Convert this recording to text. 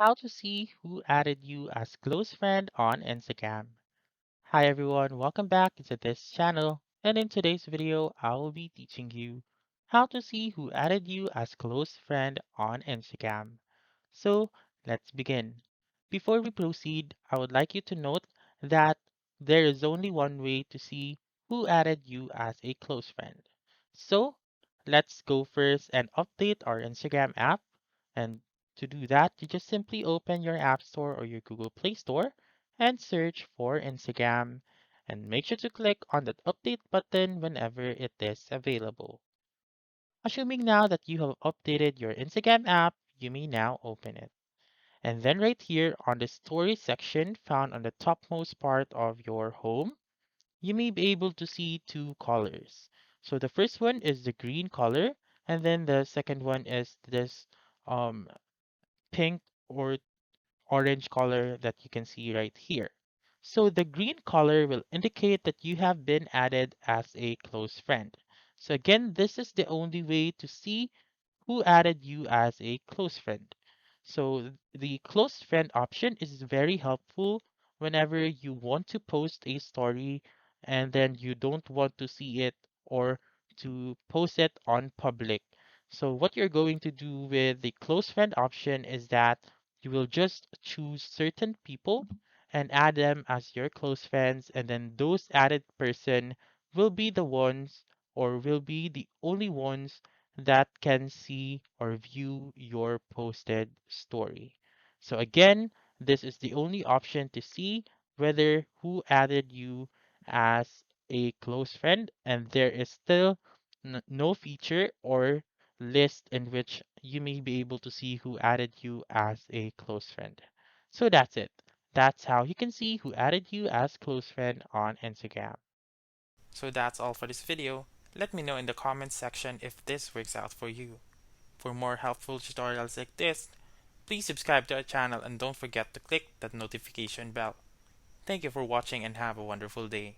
How to see who added you as close friend on Instagram. Hi everyone, welcome back to this channel. And in today's video, I will be teaching you how to see who added you as close friend on Instagram. So let's begin. Before we proceed, I would like you to note that there is only one way to see who added you as a close friend. So let's go first and update our Instagram app. And to do that, you just simply open your App Store or your Google Play Store and search for Instagram. And make sure to click on that update button whenever it is available. Assuming now that you have updated your Instagram app, you may now open it. And then right here on the story section found on the topmost part of your home, you may be able to see two colors. So the first one is the green color, and then the second one is this um, pink or orange color that you can see right here. So the green color will indicate that you have been added as a close friend. So again, this is the only way to see who added you as a close friend. So the close friend option is very helpful whenever you want to post a story and then you don't want to see it or to post it on public. So what you're going to do with the close friend option is that you will just choose certain people and add them as your close friends, and then those added person will be the ones or will be the only ones that can see or view your posted story. So again, this is the only option to see whether who added you as a close friend, and there is still no feature or list in which you may be able to see who added you as a close friend. So that's it. That's how you can see who added you as close friend on Instagram. So that's all for this video. Let me know in the comments section if this works out for you. For more helpful tutorials like this, please subscribe to our channel and don't forget to click that notification bell. Thank you for watching and have a wonderful day.